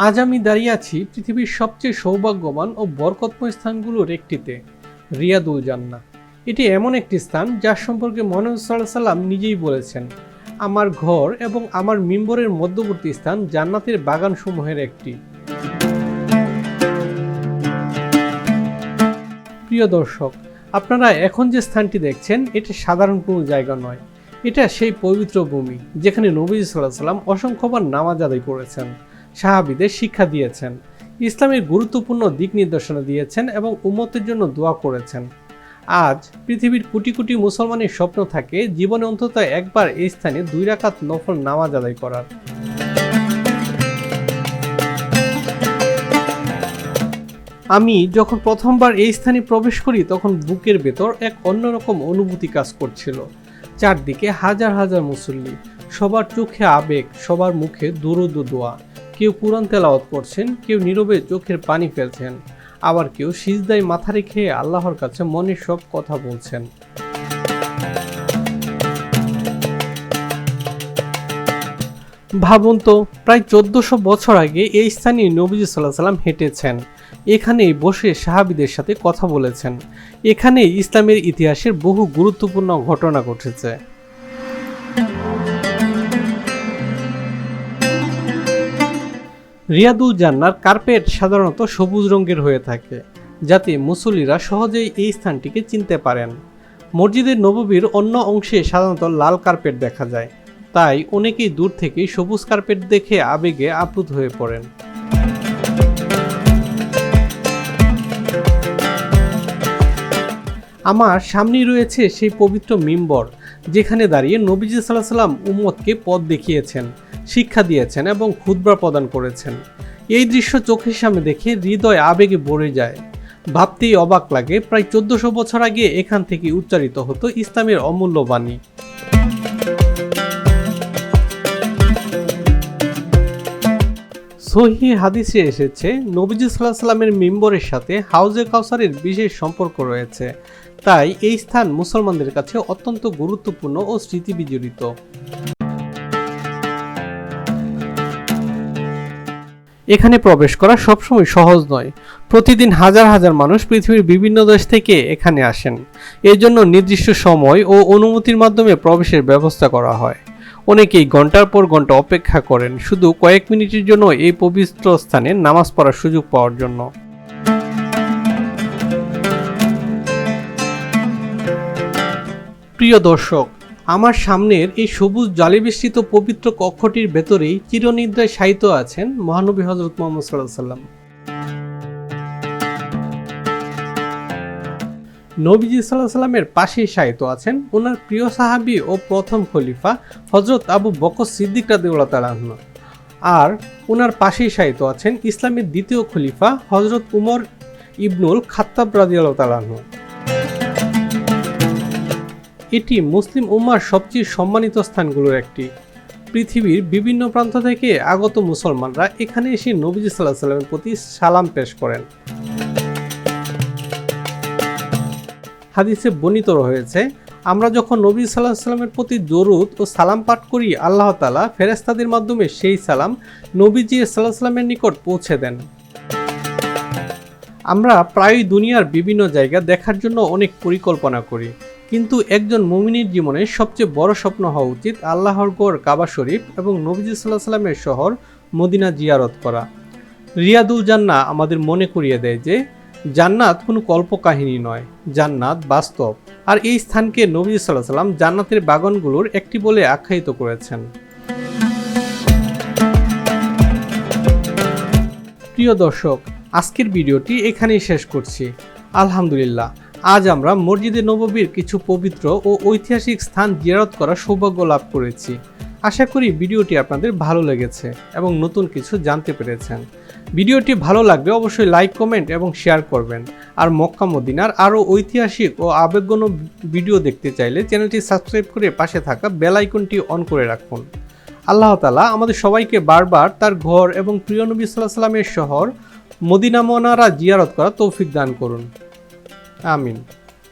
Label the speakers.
Speaker 1: আজ আমি দাঁড়িয়ে আছি পৃথিবীর সবচেয়ে সৌভাগ্যবান ও বরকতময় স্থানগুলোর একটিতে, রিয়াদুল জান্নাহ। এটি এমন একটি স্থান যার সম্পর্কে মুহাম্মদ সাল্লাল্লাহু আলাইহি ওয়াসাল্লাম নিজেই বলেছেন, আমার ঘর এবং আমার মিম্বরের মধ্যবর্তী স্থান জান্নাতের বাগানসমূহের একটি। প্রিয় দর্শক, আপনারা এখন যে স্থানটি দেখছেন এটা সাধারণ কোনো জায়গা নয়। এটা সেই পবিত্র ভূমি যেখানে নবী সাল্লাল্লাহু আলাইহি ওয়াসাল্লাম অসংখ্যবার নামাজ আদায় করেছেন, সাহাবীদের শিক্ষা দিয়েছেন, ইসলামের গুরুত্বপূর্ণ দিক নির্দেশনা দিয়েছেন এবং উম্মতের জন্য দোয়া করেছেন। আজ পৃথিবীর কোটি কোটি মুসলমানের স্বপ্ন থাকে জীবনে অন্তত একবার এই স্থানে 2 রাকাত নফল নামাজ আদায় করার। আমি যখন প্রথমবার এই স্থানে প্রবেশ করি তখন বুকের ভেতর এক অন্যরকম অনুভূতি কাজ করছিল। চারদিকে হাজার হাজার মুসল্লি, সবার চোখে আবেগ, সবার মুখে দুরূদ ও দোয়া। কেউ কুরআন তেলাওয়াত করছেন, কেউ নীরবে চোখের পানি ফেলছেন, আবার কেউ সিজদায় মাথা রেখে আল্লাহর কাছে মনের সব কথা বলছেন। ভাবুন তো, প্রায় 1400 বছর আগে এই স্থানে নবীজি সাল্লাল্লাহু আলাইহি ওয়াসাল্লাম হেঁটেছেন, এখানেই বসে সাহাবীদের সাথে কথা বলেছেন, এখানেই ইসলামের ইতিহাসের বহু গুরুত্বপূর্ণ ঘটনা ঘটেছে। রিয়াদুল জান্নাহর কার্পেট সাধারণত সবুজ রঙের হয়ে থাকে, যাতে মুসল্লিরা সহজেই এই স্থানটিকে চিনতে পারেন। মসজিদের নববীর অন্য অংশে সাধারণত লাল কার্পেট দেখা যায়, তাই অনেকেই দূর থেকেই সবুজ কার্পেট দেখে আবেগে আপ্লুত হয়ে পড়েন। আমার সামনেই রয়েছে সেই পবিত্র মিম্বর, যেখানে দাঁড়িয়ে নবীজি সাল্লাল্লাহু আলাইহি ওয়াসাল্লাম উম্মতকে পথ দেখিয়েছেন, শিক্ষা দিয়েছেন এবং খুতবা প্রদান করেছেন। এই দৃশ্য চোখের সামনে দেখে হৃদয় আবেগে ভরে যায়। ভাবতেই অবাক লাগে, প্রায় 1400 বছর আগে এখান থেকে উচ্চারিত হতো ইসলামের অমূল্য বাণী। সহিহ হাদিসে এসেছে, নবীজি সাল্লাল্লাহু আলাইহি ওয়াসাল্লামের মিম্বরের সাথে হাউজে কাউসারের বিশেষ সম্পর্ক রয়েছে, তাই এই স্থান মুসলমানদের কাছে অত্যন্ত গুরুত্বপূর্ণ ও স্মৃতিবিজড়িত। এখানে প্রবেশ করা সবসময় সহজ নয়। প্রতিদিন হাজার হাজার মানুষ পৃথিবীর বিভিন্ন দেশ থেকে এখানে আসেন। এর জন্য নির্দিষ্ট সময় ও অনুমতির মাধ্যমে প্রবেশের ব্যবস্থা করা হয়। অনেকেই ঘন্টার পর ঘন্টা অপেক্ষা করেন শুধু কয়েক মিনিটের জন্য এই পবিত্র স্থানে নামাজ পড়ার সুযোগ পাওয়ার জন্য। প্রিয় দর্শক, আমার সামনের এই সবুজ জালিবেষ্টিত পবিত্র কক্ষটির ভেতরেই চিরনিদ্রায় শায়িত আছেন মহানবী হযরত মুহাম্মদ সাল্লাল্লাহু আলাইহি ওয়াসাল্লাম। নবীজি সাল্লাল্লাহু আলাইহি ওয়াসাল্লামের পাশেই শায়িত আছেন ওনার প্রিয় সাহাবী ও প্রথম খলিফা হযরত আবু বকর সিদ্দিক রাদিয়াল্লাহু তাআলা আনহু, আর ওনার পাশেই শায়িত আছেন ইসলামের দ্বিতীয় খলিফা হযরত উমর ইবনুল খাত্তাব রাদিয়াল্লাহু তাআলা আনহু। এটি মুসলিম উম্মার সবচেয়ে সম্মানিত স্থানগুলোর একটি। পৃথিবীর বিভিন্ন প্রান্ত থেকে আগত মুসলমানরা এখানে এসে নবীজি সাল্লাল্লাহু আলাইহি ওয়াসাল্লামের প্রতি সালাম পেশ করেন। হাদিসে বর্ণিত রয়েছে, আমরা যখন নবী সাল্লাল্লাহু আলাইহি ওয়াসাল্লামের প্রতি দরুদ ও সালাম পাঠ করি, আল্লাহ তাআলা ফেরেশতাদের মাধ্যমে সেই সালাম নবীজি সাল্লাল্লাহু আলাইহি ওয়াসাল্লামের নিকট পৌঁছে দেন। আমরা প্রায়ই দুনিয়ার বিভিন্ন জায়গা দেখার জন্য অনেক পরিকল্পনা করি, কিন্তু একজন মুমিনের জীবনে সবচেয়ে বড় স্বপ্ন হওয়া উচিত আল্লাহর গড় কাবা শরীফ এবং নবীজি সাল্লাল্লাহু আলাইহি ওয়াসাল্লামের শহর মদিনা জিয়ারত করা। রিয়াদুল জান্নাহ আমাদের মনে করিয়ে দেয় যে জান্নাত কোনো কল্পকাহিনী নয়, জান্নাত বাস্তব। আর এই স্থানকে নবীজি সাল্লাল্লাহু আলাইহি ওয়াসাল্লাম জান্নাতের বাগানগুলোর একটি বলে আখ্যায়িত করেছেন। প্রিয় দর্শক, আজকের ভিডিওটি এখানেই শেষ করছি। আলহামদুলিল্লাহ, আজ আমরা মসজিদে নববীর কিছু পবিত্র ও ঐতিহাসিক স্থান জিয়ারত করার সৌভাগ্য লাভ করেছি। আশা করি ভিডিওটি আপনাদের ভালো লেগেছে এবং নতুন কিছু জানতে পেরেছেন। ভিডিওটি ভালো লাগলে অবশ্যই লাইক, কমেন্ট এবং শেয়ার করবেন। আর মক্কা মদিনার আরও ঐতিহাসিক ও আবেগঘন ভিডিও দেখতে চাইলে চ্যানেলটি সাবস্ক্রাইব করে পাশে থাকা বেল আইকনটি অন করে রাখুন। আল্লাহ তাআলা আমাদের সবাইকে বারবার তার ঘর এবং প্রিয় নবী সাল্লাল্লাহু আলাইহি ওয়াসাল্লামের শহর মদিনা মুনাওয়ারা জিয়ারত করার তৌফিক দান করুন। আমিন।